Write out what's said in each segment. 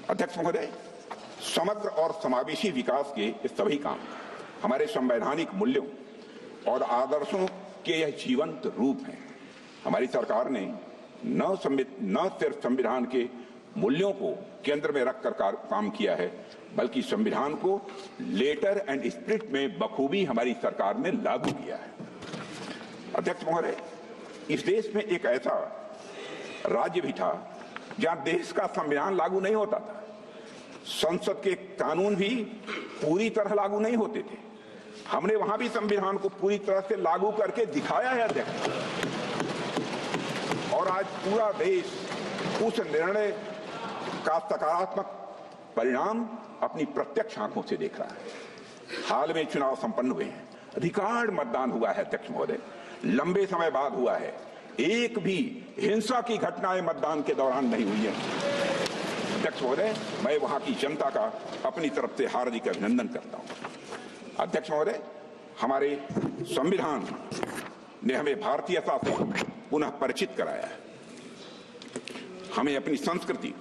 अध्यक्ष महोदय, समग्र और समावेशी विकास के ये सभी काम हमारे संवैधानिक मूल्यों और आदर्शों के यह जीवंत रूप हैं। हमारी सरकार ने न सिर्फ संविधान के मूल्यों को केंद्र में रखकर काम किया है, बल्कि संविधान को लेटर एंड स्पिरिट में बखूबी हमारी सरकार ने लागू किया है। अध्यक्ष महोदय, इस देश में एक ऐसा राज्य भी था जहां देश का संविधान लागू नहीं होता था, संसद के कानून भी पूरी तरह लागू नहीं होते थे। हमने वहां भी संविधान को पूरी तरह से लागू करके दिखाया है अध्यक्ष, और आज पूरा देश उस निर्णय का सकारात्मक परिणाम अपनी प्रत्यक्ष आंखों से देख रहा है। हाल में चुनाव संपन्न हुए हैं, अधिकार मतदान हुआ है अध्यक्ष महोदय, लंबे समय बाद हुआ है। एक भी हिंसा की घटनाएं मतदान के दौरान नहीं हुई है। अध्यक्ष महोदय, मैं वहां की जनता का अपनी तरफ से हार्दिक अभिनंदन करता हूं। अध्यक्ष महोदय, हमारे संविधान ने हमें भारतीयता से पुनः परिचित कराया है, हमें अपनी संस्कृति,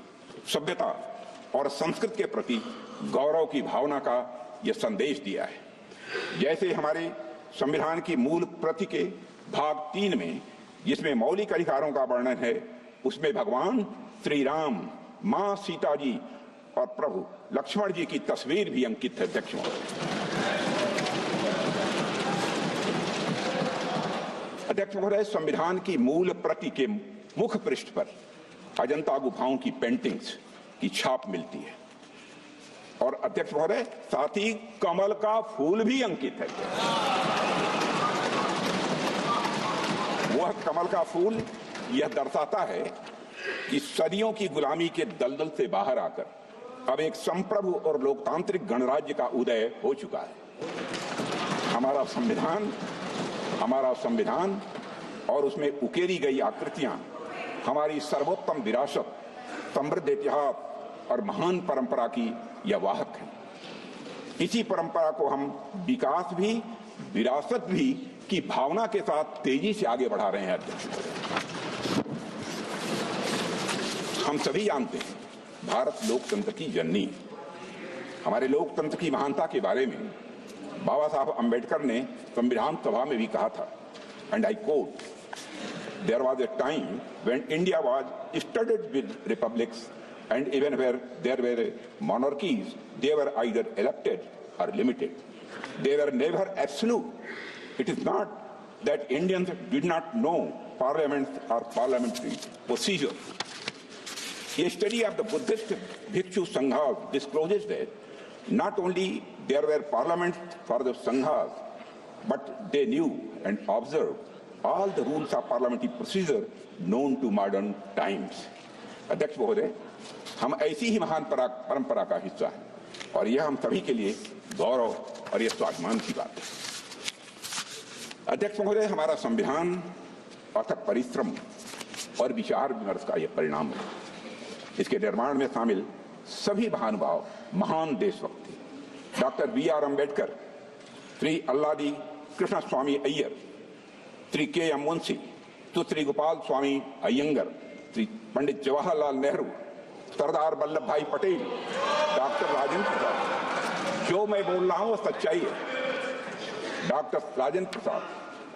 सभ्यता और संस्कृति के प्रति गौरव की भावना का यह संदेश दिया है। जैसे हमारे संविधान की मूल प्रति के भाग 3 में, जिसमें मौलिक अधिकारों का वर्णन है, उसमें भगवान श्री राम, मां सीता जी और प्रभु लक्ष्मण जी की तस्वीर भी अंकित है। अध्यक्ष महोदय, अध्यक्ष महोदय, संविधान की मूल प्रति के मुख पृष्ठ पर अजंता गुफाओं की पेंटिंग्स की छाप मिलती है, और अध्यक्ष महोदय, साथ ही कमल का फूल भी अंकित है। वह कमल का फूल यह दर्शाता है कि सदियों की गुलामी के दलदल से बाहर आकर अब एक संप्रभु और लोकतांत्रिक गणराज्य का उदय हो चुका है। हमारा संविधान और उसमें उकेरी गई आकृतियां हमारी सर्वोत्तम विरासत, समृद्ध इतिहास और महान परंपरा की यह वाहक है। इसी परंपरा को हम विकास भी, विरासत भी की भावना के साथ तेजी से आगे बढ़ा रहे हैं। हम सभी जानते हैं, भारत लोकतंत्र की जननी है। हमारे लोकतंत्र की महानता के बारे में बाबा साहब अम्बेडकर ने संविधान सभा में भी कहा था, and I quote, there was a time when India was studded with republics and even where there were monarchies, they were either elected or limited. They were never absolute. It is not that Indians did not know parliament or parliamentary procedure. A study of the Buddhist Bhikshu Sanghas discloses that not only there were parliaments for the Sanghas, but they knew and observed all the rules of parliamentary procedure known to modern times. अध्यक्ष महोदय, हम ऐसी ही महान परंपरा का हिस्सा है, और यह हम सभी के लिए गौरव और यह स्वाभिमान की बात है। अध्यक्ष महोदय, हमारा संविधान अथक परिश्रम और विचार विमर्श का यह परिणाम है। इसके निर्माण में शामिल सभी महानुभाव महान देशभक्त थे। डॉक्टर बी.आर. अम्बेडकर, श्री अल्लादी कृष्ण स्वामी अय्यर, श्री के.एम. मुंशी, सुश्री गोपाल स्वामी अयंगर, श्री पंडित जवाहरलाल नेहरू, सरदार वल्लभ भाई पटेल, डॉक्टर राजेंद्र प्रसाद, जो मैं बोल रहा हूं वो सच्चाई है। डॉक्टर राजेंद्र प्रसाद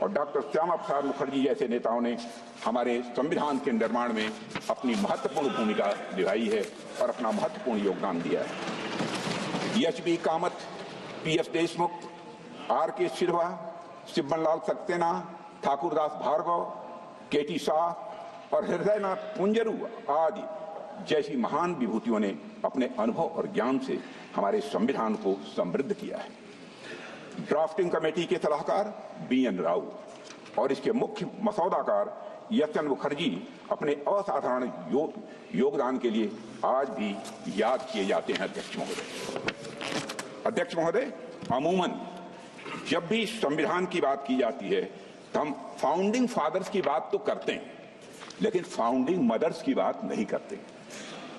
और डॉक्टर श्यामा प्रसाद मुखर्जी जैसे नेताओं ने हमारे संविधान के निर्माण में अपनी महत्वपूर्ण भूमिका निभाई है और अपना महत्वपूर्ण योगदान दिया है। HB. Kamat, PS. Deshmukh, R K. सिरवा, शिवबनलाल सक्सेना, ठाकुरदास भार्गव, के.टी. शाह और हृदयनाथ कुंजरू आदि जैसी महान विभूतियों ने अपने अनुभव और ज्ञान से हमारे संविधान को समृद्ध किया है। ड्राफ्टिंग कमेटी के सलाहकार बी.एन. राव और इसके मुख्य मसौदाकार एस.एन. मुखर्जी अपने असाधारण योगदान के लिए आज भी याद किए जाते हैं। अध्यक्ष महोदय, अमूमन जब भी संविधान की बात की जाती है तो हम फाउंडिंग फादर्स की बात तो करते हैं, लेकिन फाउंडिंग मदर्स की बात नहीं करते।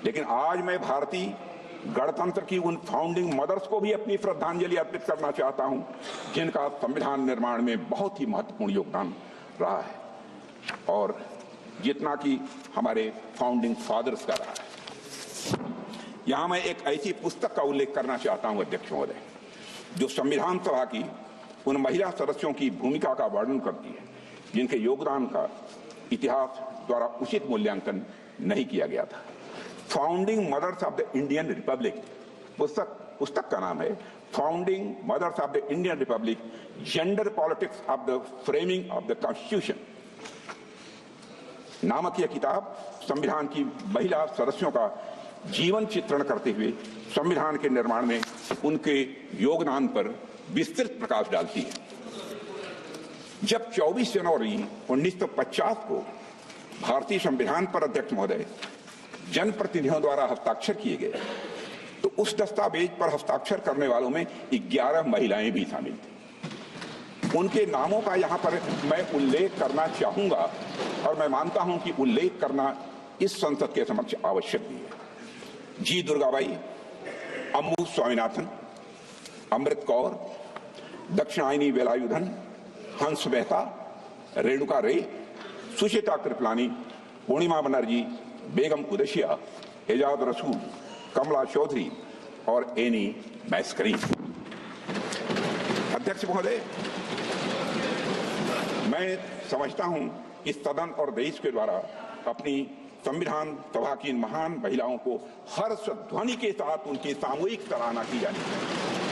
लेकिन आज मैं भारतीय गणतंत्र की उन फाउंडिंग मदर्स को भी अपनी श्रद्धांजलि अर्पित करना चाहता हूं, जिनका संविधान निर्माण में बहुत ही महत्वपूर्ण योगदान रहा है, और जितना कि हमारे फाउंडिंग फादर्स का रहा है। यहां मैं एक ऐसी पुस्तक का उल्लेख करना चाहता हूं अध्यक्ष महोदय, जो संविधान सभा की उन महिला सदस्यों की भूमिका का वर्णन करती है जिनके योगदान का इतिहास द्वारा उचित मूल्यांकन नहीं किया गया था। Founding mothers of the Indian republic, पुस्तक का नाम है founding mothers of the Indian republic, gender politics of the framing of the constitution नामक यह किताब संविधान की महिला सदस्यों का जीवन चित्रण करते हुए संविधान के निर्माण में उनके योगदान पर विस्तृत प्रकाश डालती है। जब 24 जनवरी 1950 को भारतीय संविधान पर अध्यक्ष महोदय जनप्रतिनिधियों द्वारा हस्ताक्षर किए गए, तो उस दस्तावेज पर हस्ताक्षर करने वालों में 11 महिलाएं भी शामिल थी। उनके नामों का यहां पर मैं उल्लेख करना चाहूंगा और मैं मानता हूं कि उल्लेख करना इस संसद के समक्ष आवश्यक भी है। जी दुर्गाबाई, अम्बू स्वामीनाथन, अमृत कौर, दक्षिणायनी वेलायुधन, हंस मेहता, रेणुका रे, सुचिता कृपलानी, पूर्णिमा बनर्जी, बेगम कुदैशिया, एजाज रसूल, कमला चौधरी और एनी मैस्करी। अध्यक्ष महोदय, मैं समझता हूं कि सदन और देश के द्वारा अपनी संविधान सभा की इन महान महिलाओं को हर्ष ध्वनि के साथ उनकी सामूहिक सराहना की जानी चाहिए।